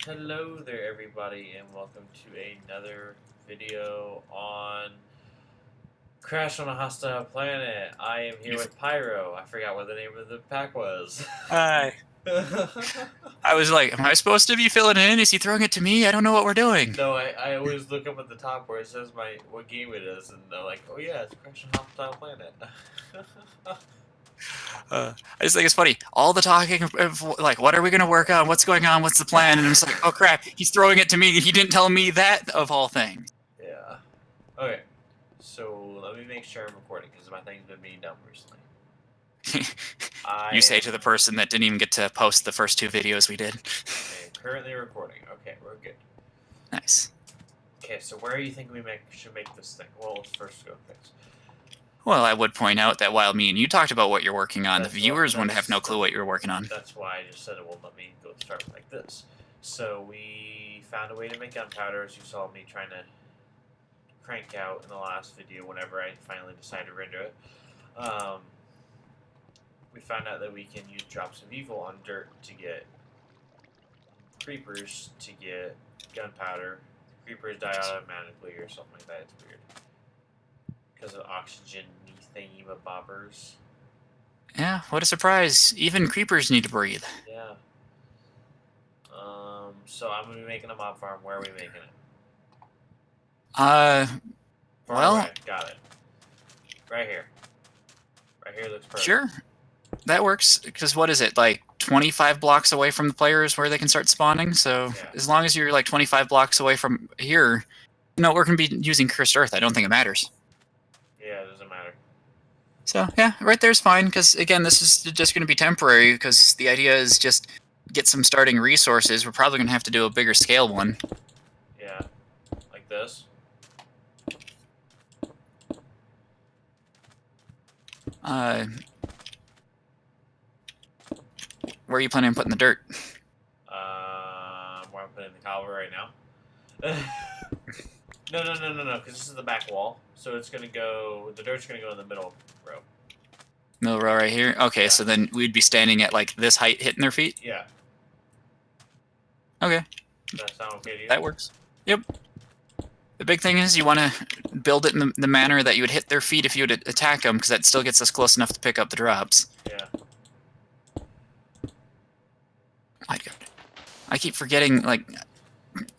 Hello there, everybody, and welcome to another video on Crash on a Hostile Planet. I am here with Pyro. I forgot what the name of the pack was. Hi. I was like, am I supposed to be filling it in? Is he throwing it to me? I don't know what we're doing. No, I always look up at the top where it says what game it is, and they're like, oh yeah, it's Crash on a Hostile Planet. I just think it's funny. All the talking of, like, what are we going to work on? What's going on? What's the plan? And it's like, oh crap, he's throwing it to me. He didn't tell me that, of all things. Yeah. Okay, so let me make sure I'm recording, because my thing's been being dumb recently. You say to the person that didn't even get to post the first two videos we did. Okay, currently recording. Okay, we're good. Nice. Okay, so where do you think we should make this thing? Well, let's first go things. Well, I would point out that while me and you talked about what you're working on, the viewers wouldn't have no clue what you're working on. That's why I just said it won't let me go start like this. So we found a way to make gunpowder, as you saw me trying to crank out in the last video whenever I finally decided to render it. We found out that we can use drops of evil on dirt to get creepers to get gunpowder. Creepers die automatically or something like that. It's weird. Because of oxygen thingy-bobbers. Yeah, what a surprise. Even creepers need to breathe. Yeah. So I'm going to be making a mob farm. Where are we making it? Far well... away. Got it. Right here. Right here looks perfect. Sure. That works, because what is it, like 25 blocks away from the players where they can start spawning? So yeah. As long as you're like 25 blocks away from here, no, we're going to be using cursed earth. I don't think it matters. Yeah, it doesn't matter. So yeah, right there's fine, because again, this is just going to be temporary, because the idea is just get some starting resources. We're probably going to have to do a bigger scale one. Yeah, like this. Where are you planning on putting the dirt? Where I'm putting the cobble right now. No, because this is the back wall. So it's going to go, the dirt's going to go in the middle row. Middle row right here? Okay, yeah. So then we'd be standing at like this height hitting their feet? Yeah. Okay. Does that sound okay to you? That works. Yep. The big thing is you want to build it in the manner that you would hit their feet if you would attack them, because that still gets us close enough to pick up the drops. Yeah. I keep forgetting, like,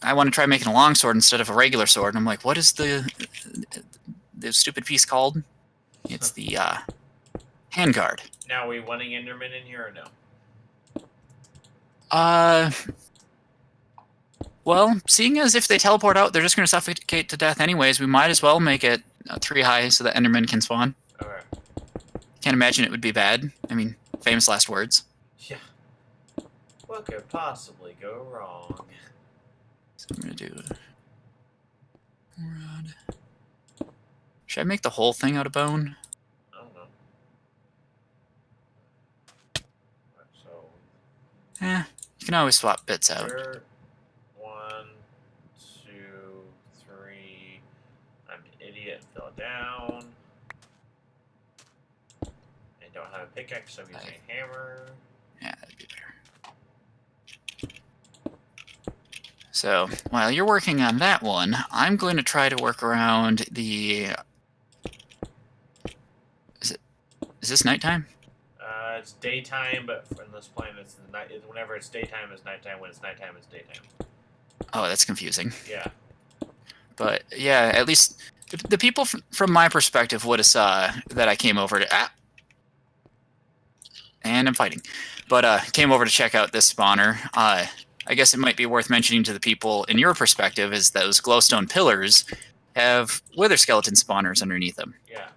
I want to try making a longsword instead of a regular sword, and I'm like, what is the stupid piece called? It's the handguard. Now, are we wanting Enderman in here or no? Well, seeing as if they teleport out, they're just going to suffocate to death anyways, we might as well make it 3 high so that Enderman can spawn. Okay. Can't imagine it would be bad. I mean, famous last words. Yeah. What could possibly go wrong? So I'm going to do a rod. Should I make the whole thing out of bone? I don't know. So. You can always swap bits out. Dirt. 1, 2, 3. I'm an idiot and fell down. I don't have a pickaxe, so I'm using a hammer. Yeah, that'd be better. So, while you're working on that one, I'm going to try to work around the... Is this nighttime? It's daytime, but in this planet, it's night. Whenever it's daytime, it's nighttime. When it's nighttime, it's daytime. Oh, that's confusing. Yeah. But, yeah, at least the people from my perspective would have saw that I came over to... And I'm fighting. But, came over to check out this spawner. I guess it might be worth mentioning to the people in your perspective is those glowstone pillars have wither skeleton spawners underneath them. Yeah.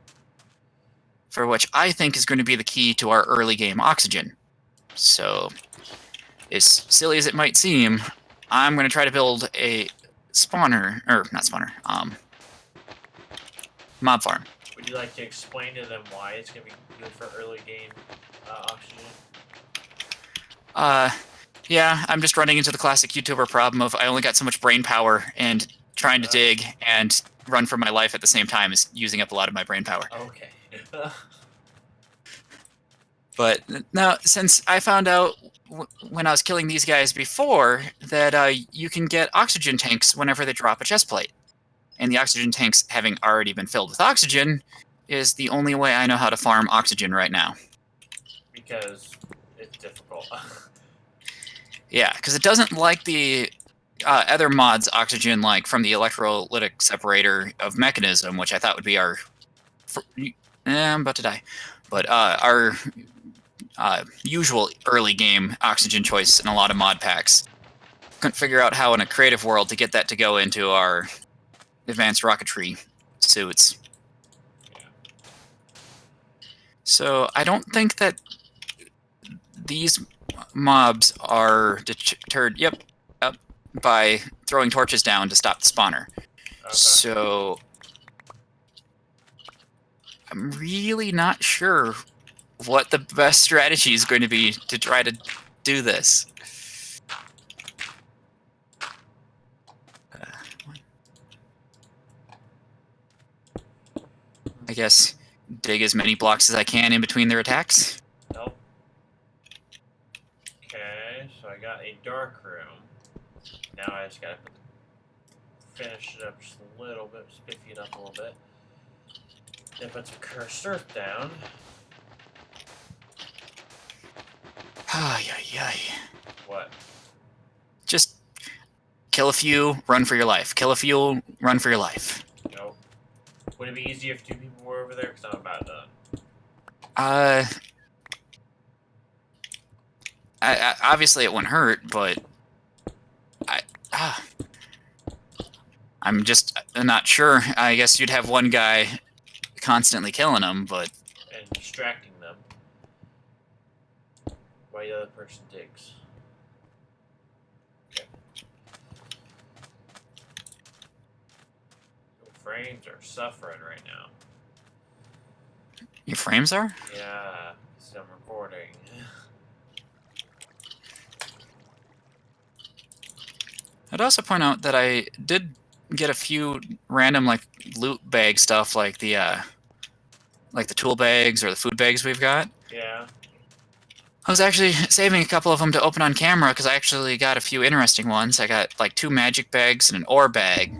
For which I think is going to be the key to our early game oxygen. So, as silly as it might seem, I'm going to try to build a spawner, or not spawner, mob farm. Would you like to explain to them why it's going to be good for early game oxygen? Yeah, I'm just running into the classic YouTuber problem of I only got so much brain power, and trying to dig and run for my life at the same time is using up a lot of my brain power. Okay. But now, since I found out when I was killing these guys before that you can get oxygen tanks whenever they drop a chest plate. And the oxygen tanks having already been filled with oxygen is the only way I know how to farm oxygen right now. Because it's difficult. Yeah, because it doesn't like the other mods oxygen, like from the electrolytic separator of mechanism, which I thought would be our... I'm about to die. But our usual early game oxygen choice in a lot of mod packs. Couldn't figure out how in a creative world to get that to go into our advanced rocketry suits. Yeah. So I don't think that these mobs are deterred by throwing torches down to stop the spawner. Okay. So I'm really not sure what the best strategy is going to be to try to do this. I guess dig as many blocks as I can in between their attacks. Nope. Okay, so I got a dark room. Now I just gotta finish it up just a little bit, spiffy it up a little bit. Then put some cursed earth down. Ay, ay, ay. What? Just kill a few, run for your life. Kill a few, run for your life. Nope. Would it be easier if 2 people were over there? Because I'm about done. Obviously it wouldn't hurt, but I'm just not sure. I guess you'd have one guy constantly killing them, but... And distracting them. While the other person digs. Okay. Frames are suffering right now. Your frames are? Yeah, so I'm recording. I'd also point out that I did get a few random like loot bag stuff, like the tool bags or the food bags we've got. Yeah. I was actually saving a couple of them to open on camera because I actually got a few interesting ones. I got like 2 magic bags and an ore bag.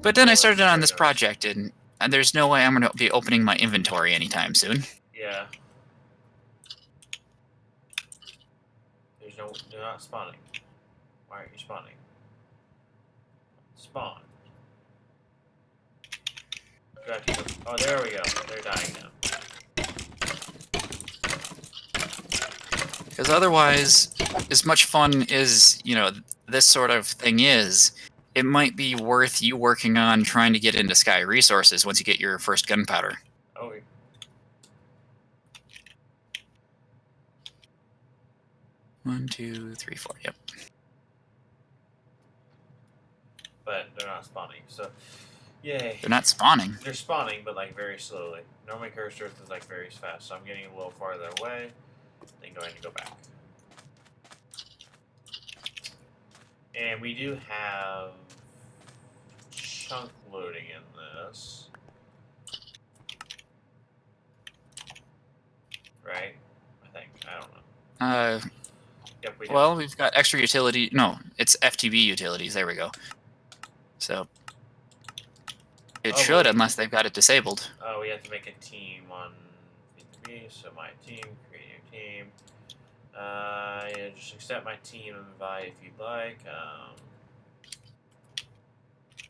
But then I started on this project, and there's no way I'm going to be opening my inventory anytime soon. Yeah. They're not spawning. Why aren't you spawning? Spawn. Oh, there we go. They're dying now. Because otherwise, as much fun as, this sort of thing is, it might be worth you working on trying to get into Sky Resources once you get your first gunpowder. Oh. One, 2, 3, 4. Yep. But they're not spawning, so yay. They're not spawning. They're spawning, but like very slowly. Normally cursed earth is like very fast, so I'm getting a little farther away, then going to go back. And we do have chunk loading in this. Right? I think. I don't know. Yep, we do. Well, we've got extra utility. No, it's FTB utilities. There we go. So it should, unless they've got it disabled. Oh, we have to make a team on V3, so my team, create a new team. Yeah, just accept my team invite if you'd like.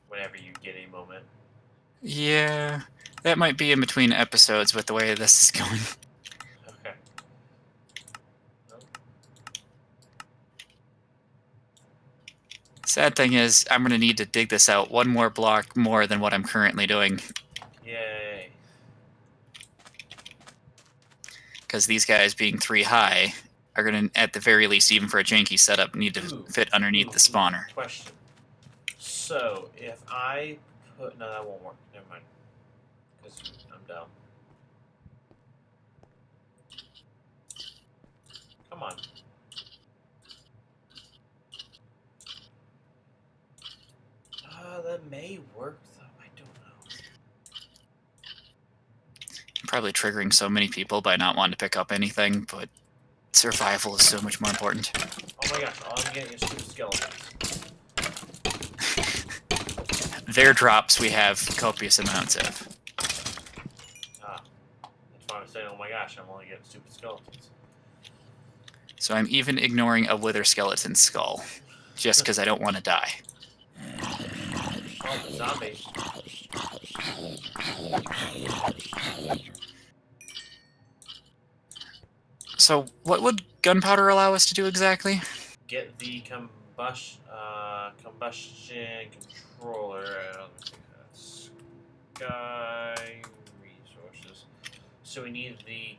Whenever you get a moment. Yeah, that might be in between episodes with the way this is going. Okay. Sad thing is, I'm going to need to dig this out 1 more block more than what I'm currently doing. Yay. Because these guys being 3 high are going to, at the very least, even for a janky setup, need to fit underneath the spawner. Question. So, if I put... No, that won't work. Never mind. Because I'm dumb. Come on. That may work, though. I don't know. I'm probably triggering so many people by not wanting to pick up anything, but it's survival is so much more important. Oh my gosh, all I'm getting is stupid skeletons. Their drops we have copious amounts of. Ah, that's why I'm saying, oh my gosh, I'm only getting stupid skeletons. So I'm even ignoring a wither skeleton skull, just because I don't want to die. Oh, the zombies. So what would gunpowder allow us to do exactly? Get the combustion controller. Sky resources. So we need the.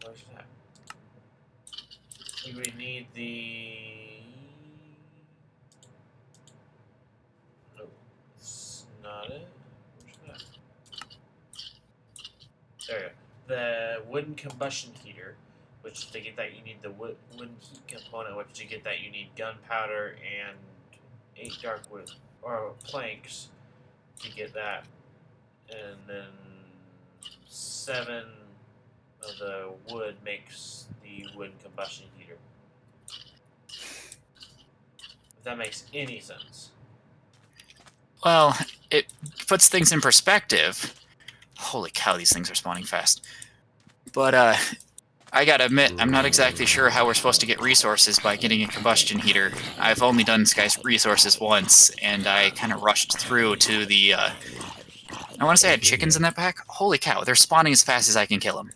Where's that? We would need the. No, it's not it. Where's that? There we go. The wooden combustion heater, which to get that you need the wooden heat component, which to get that you need gunpowder and 8 dark wood or planks to get that, and then 7 of the wood makes the wooden combustion heater. If that makes any sense. Well, it puts things in perspective. Holy cow, these things are spawning fast. But, I gotta admit, I'm not exactly sure how we're supposed to get resources by getting a combustion heater. I've only done Sky's resources once, and I kind of rushed through to the, I want to say I had chickens in that pack. Holy cow, they're spawning as fast as I can kill them.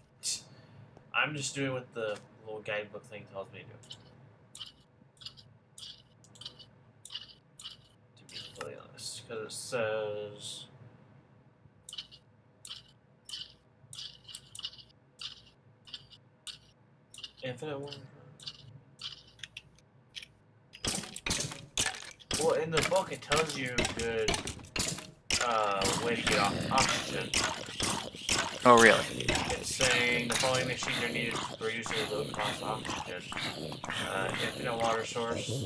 I'm just doing what the little guidebook thing tells me to do. To be completely honest, because it says infinite one. Well, in the book, it tells you a good way to get off oxygen. Oh, really? It's saying the following machines are needed to produce a low-cost oxygen. Infinite water source,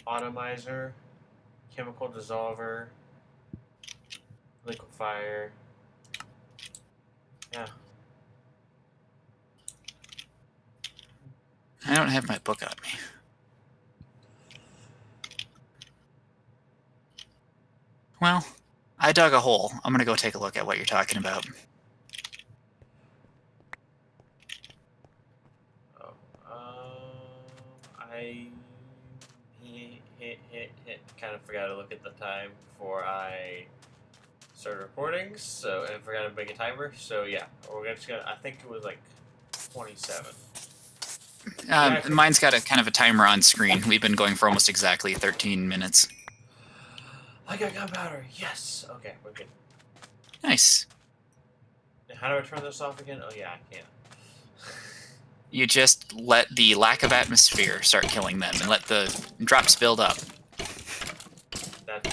atomizer, chemical dissolver, liquefier. Yeah. I don't have my book on me. Well, I dug a hole. I'm gonna go take a look at what you're talking about. Oh, I kind of forgot to look at the time before I started recording, so and forgot to make a timer. So yeah, we're just gonna. I think it was like 27. Mine's got a kind of a timer on screen. We've been going for almost exactly 13 minutes. I got gunpowder. Yes. Okay, we're good. Nice. How do I turn this off again? Oh yeah, I can. You just let the lack of atmosphere start killing them and let the drops build up. That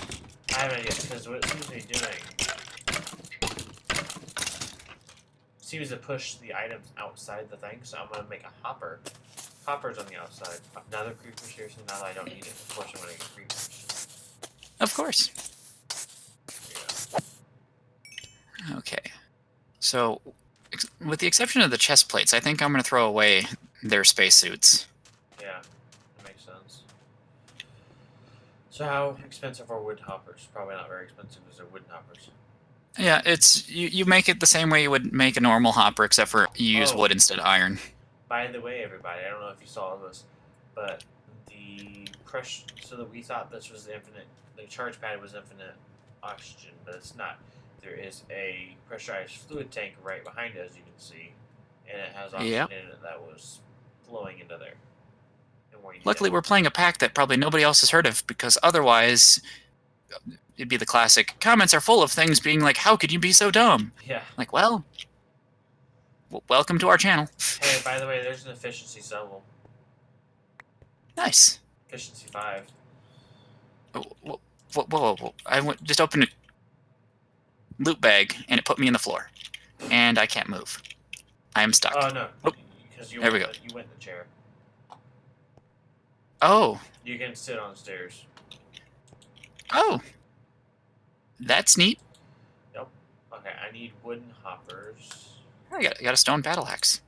I have an idea because what it seems to be doing seems to push the items outside the thing. So I'm gonna make a hopper. Hopper's on the outside. Another creeper here, so now I don't need it. Of course, I'm gonna get creepers. Of course. Yeah. Okay. So, with the exception of the chest plates, I think I'm going to throw away their spacesuits. Yeah, that makes sense. So how expensive are wood hoppers? Probably not very expensive because they're wooden hoppers. Yeah, it's you make it the same way you would make a normal hopper, except for you use wood instead of iron. By the way, everybody, I don't know if you saw this, but the pressure. So that we thought this was infinite. The charge pad was infinite oxygen, but it's not. There is a pressurized fluid tank right behind it, as you can see, and it has oxygen in it that was flowing into there. Luckily, we're playing a pack that probably nobody else has heard of, because otherwise, it'd be the classic comments are full of things being like, "How could you be so dumb?" Yeah. Like, well, welcome to our channel. Hey, by the way, there's an efficiency level. Nice. Efficiency 5. Whoa. I just opened a loot bag, and it put me in the floor. And I can't move. I am stuck. Oh, no. Oh, Because you there we went go. You went in the chair. Oh. You can sit on stairs. Oh. That's neat. Yep. Okay, I need wooden hoppers. I got a stone battle axe.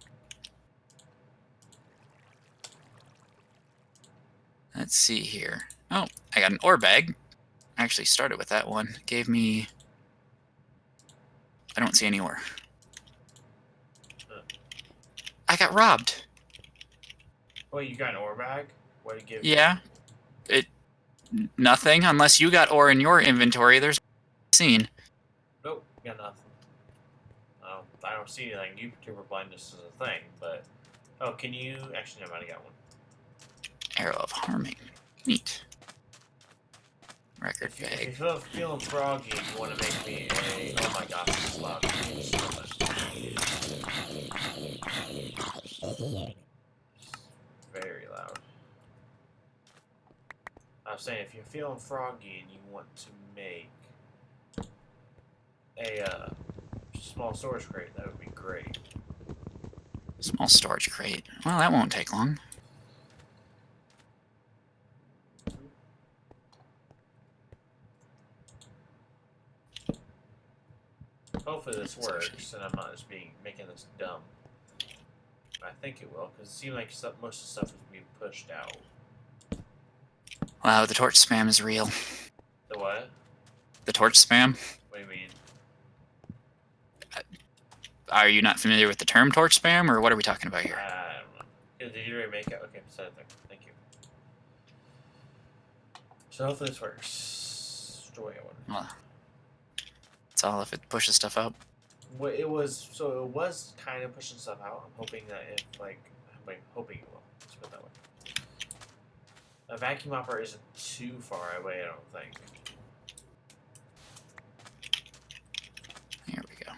Let's see here. Oh, I got an ore bag. I actually started with that one. Gave me... I don't see any ore. I got robbed. Oh, you got an ore bag? What did it give Yeah. Nothing, unless you got ore in your inventory. There's seen. Nope, got nothing. I don't see anything. YouTuber blindness is a thing, but... Oh, can you... Actually, no, I got one. Arrow of harming. Neat. Record If bag. you're feeling froggy and you want to make me a... Oh my gosh, this is loud. Very loud. I was saying, if you're feeling froggy and you want to make a small storage crate, that would be great. Small storage crate. Well, that won't take long. Hopefully this works, and I'm not just making this dumb. I think it will, because it seems like most of the stuff is being pushed out. Wow, the torch spam is real. The what? The torch spam? What do you mean? Are you not familiar with the term torch spam, or what are we talking about here? I don't know. Did you already make it? Okay, set it there. Thank you. So hopefully this works. Destroy one. Well, it's all if it pushes stuff out. Well, it was kind of pushing stuff out. I'm hoping that I'm hoping it will. Let's put it that way. A vacuum hopper isn't too far away, I don't think. Here we go.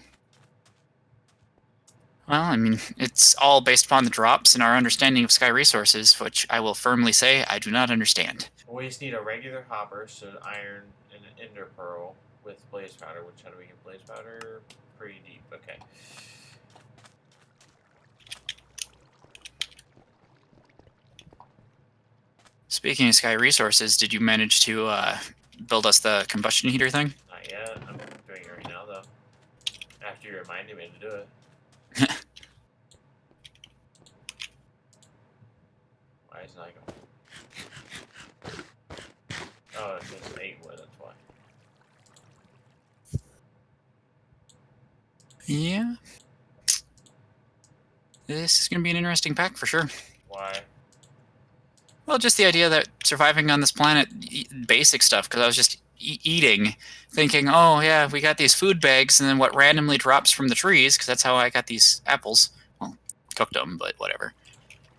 Well, I mean, it's all based upon the drops and our understanding of sky resources, which I will firmly say I do not understand. We just need a regular hopper, so an iron and an ender pearl with blaze powder. How do we get blaze powder? Pretty deep. Okay. Speaking of sky resources, did you manage to build us the combustion heater thing? Not yet. I'm doing it right now, though. After you reminded me to do it. Why is it not going? Oh, it's just 8 wood, that's why. Yeah. This is going to be an interesting pack for sure. Why? Well, just the idea that surviving on this planet, basic stuff, because I was just eating, thinking, oh yeah, we got these food bags, and then what randomly drops from the trees, because that's how I got these apples. Well, cooked them, but whatever.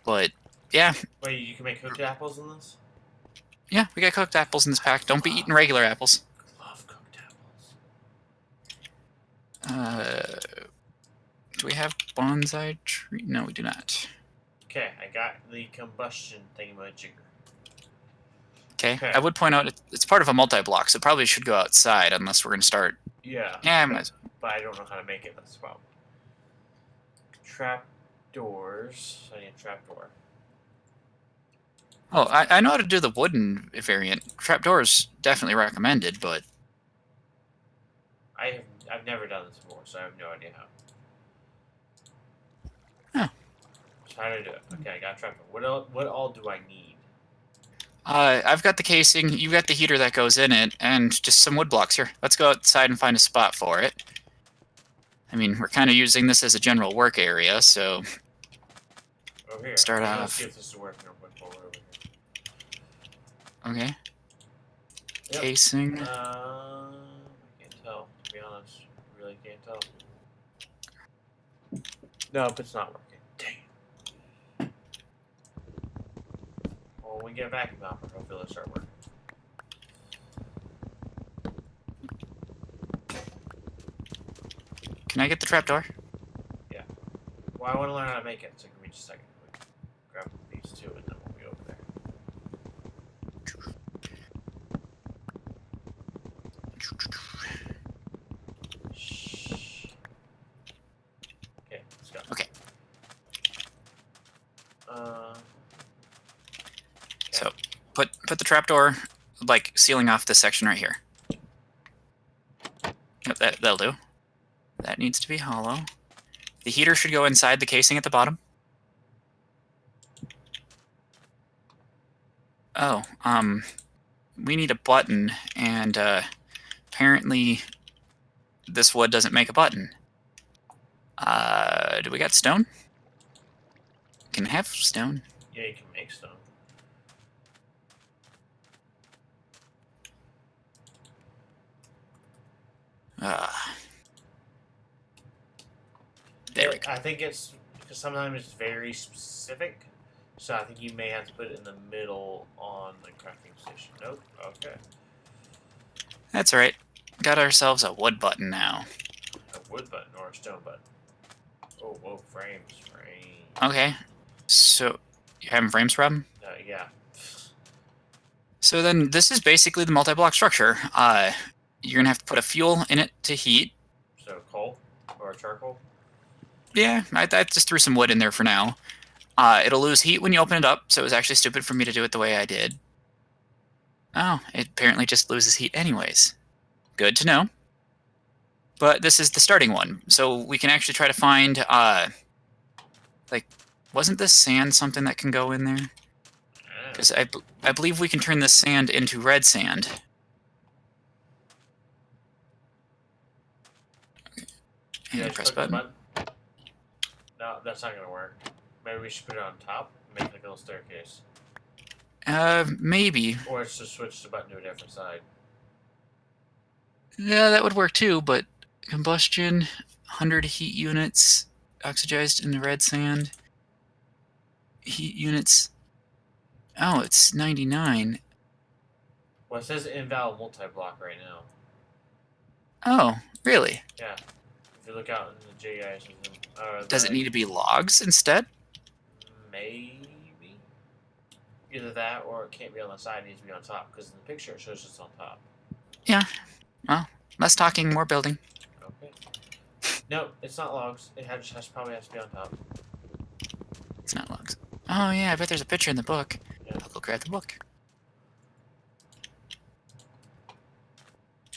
But, yeah. Wait, you can make cooked apples in this? Yeah, we got cooked apples in this pack. Don't be eating regular apples. I love cooked apples. Do we have bonsai tree? No, we do not. Okay, I got the combustion thingamajigger. Okay. I would point out it's part of a multi-block, so it probably should go outside unless we're going to start... Yeah. Yeah, but I don't know how to make it, that's the problem. Trap doors. I need a trap door. Oh, I know how to do the wooden variant. Trapdoors definitely recommended, but... I've never done this before, so I have no idea how. Huh. So how do I do it? Okay, I got a trap door. What all do I need? I've got the casing, you've got the heater that goes in it, and just some wood blocks here. Let's go outside and find a spot for it. I mean, we're kind of using this as a general work area, so... Over here. Start off. Let's see if this is working real quick while we're over here. Okay. Yep. Casing. I can't tell, to be honest. I really can't tell. Nope, it's not working. Dang. Well, when we get a vacuum hopper, hopefully it'll start working. Can I get the trapdoor? Yeah. Well, I want to learn how to make it, so give me just a second. Grab these two and then we'll be over there. Shh. Okay, let's go. Okay. Okay. So, put the trapdoor, like, sealing off this section right here. Yep, that'll do. That needs to be hollow. The heater should go inside the casing at the bottom. Oh, we need a button, and apparently this wood doesn't make a button. Do we got stone? Can have stone. Yeah, you can make stone. There we go. I think it's because sometimes it's very specific, so I think you may have to put it in the middle on the crafting station. Nope. Okay. That's all right. Got ourselves a wood button now. A wood button or a stone button. Oh, whoa, frames. Okay. So, you having frames problem? Yeah. So then, this is basically the multi-block structure. You're gonna have to put a fuel in it to heat. So coal or charcoal? Yeah, I just threw some wood in there for now. It'll lose heat when you open it up, so it was actually stupid for me to do it the way I did. Oh, it apparently just loses heat anyways. Good to know. But this is the starting one, so we can actually try to find, like, wasn't this sand something that can go in there? Because I believe we can turn this sand into red sand. And press button. No, that's not gonna work. Maybe we should put it on top and make like a little staircase. Maybe. Or it's just switch the button to a different side. Yeah, that would work too, but combustion, 100 heat units, oxidized in the red sand. Heat units. Oh, it's 99. Well, it says invalid multi-block right now. Oh, really? Yeah. If you look out in the JIS, does it need to be logs instead? Maybe. Either that or it can't be on the side, it needs to be on top, because in the picture it shows it's on top. Yeah. Well, less talking, more building. Okay. No, it's not logs. It probably has to be on top. It's not logs. Oh, yeah, I bet there's a picture in the book. Yeah. I'll go grab the book.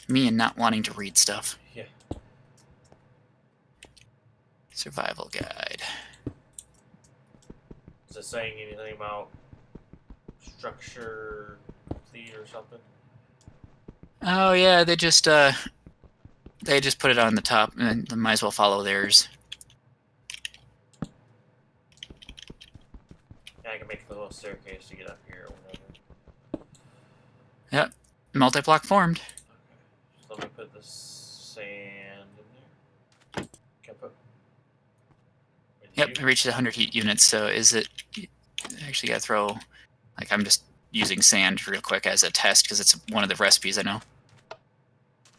Me and not wanting to read stuff. Yeah. Survival guide. Is it saying anything about structure complete or something? Oh yeah, they just put it on the top, and might as well follow theirs. Yeah, I can make a little staircase to get up here or whatever. Yep, multi-block formed. Okay, so let me put the sand in there. Can I put? Yep, I reached 100 heat units. So is it? Actually, gotta throw. Like, I'm just using sand real quick as a test because it's one of the recipes I know.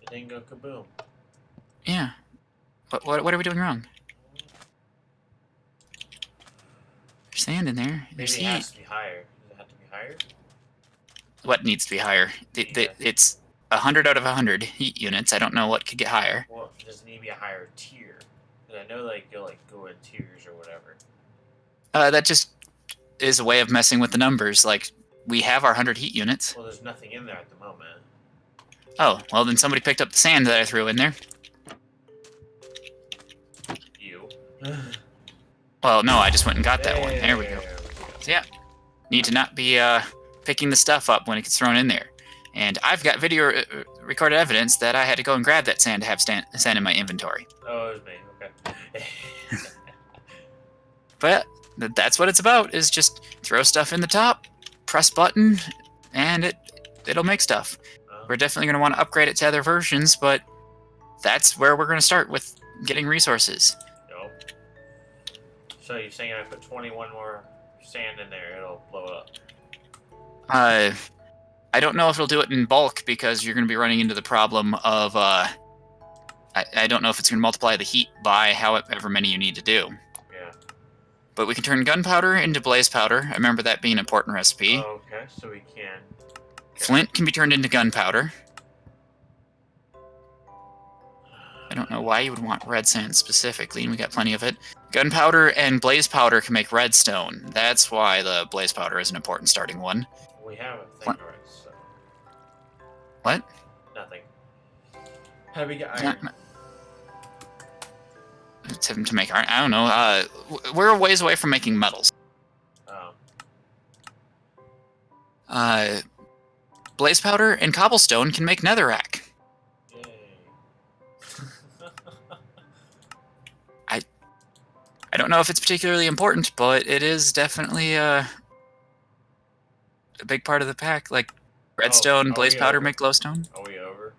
It didn't go kaboom. Yeah. What are we doing wrong? There's sand in there. There's Maybe it heat. has to be higher. Does it have to be higher? What needs to be higher? It's 100 out of 100 heat units. I don't know what could get higher. Well, does it need to be a higher tier? Because I know like you'll like go in tiers or whatever. That just is a way of messing with the numbers. Like, we have our 100 heat units. Well, there's nothing in there at the moment. Oh, well then somebody picked up the sand that I threw in there. You. Well, no, I just went and got that one. There we go. go. So yeah, need to not be picking the stuff up when it gets thrown in there. And I've got video recorded evidence that I had to go and grab that sand to have sand in my inventory. Oh, it was me. Okay. But that's what it's about, is just throw stuff in the top, press button, and it'll make stuff. We're definitely going to want to upgrade it to other versions, but that's where we're going to start with getting resources. Nope. So you're saying if I put 21 more sand in there, it'll blow it up? I don't know if it'll do it in bulk, because you're going to be running into the problem of, I don't know if it's going to multiply the heat by however many you need to do. Yeah. But we can turn gunpowder into blaze powder. I remember that being an important recipe. Oh, okay, so we can. Flint can be turned into gunpowder. I don't know why you would want red sand specifically, and we got plenty of it. Gunpowder and blaze powder can make redstone. That's why the blaze powder is an important starting one. We have a thing already, so. What? Nothing. How do we get iron? To make iron? I don't know. We're a ways away from making metals. Oh. Blaze powder and cobblestone can make netherrack. Yay. I don't know if it's particularly important, but it is definitely a big part of the pack. Like redstone, blaze powder over? make glowstone. Are we over?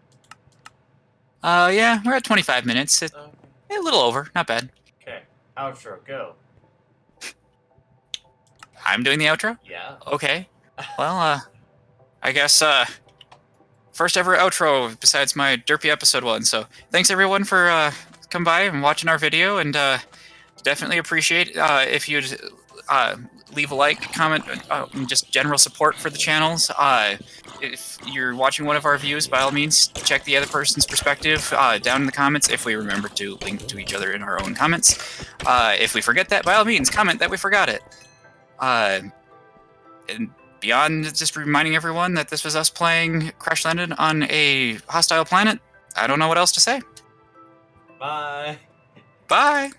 Yeah, we're at 25 minutes. Okay. A little over, not bad. Okay. Outro, go. I'm doing the outro? Yeah. Okay. Well, I guess, first ever outro besides my derpy episode one. So thanks everyone for coming by and watching our video, and definitely appreciate if you'd leave a like, comment, and just general support for the channels. If you're watching one of our views, by all means, check the other person's perspective down in the comments if we remember to link to each other in our own comments. If we forget that, by all means, comment that we forgot it. And beyond just reminding everyone that this was us playing Crash Landed on a hostile planet, I don't know what else to say. Bye. Bye!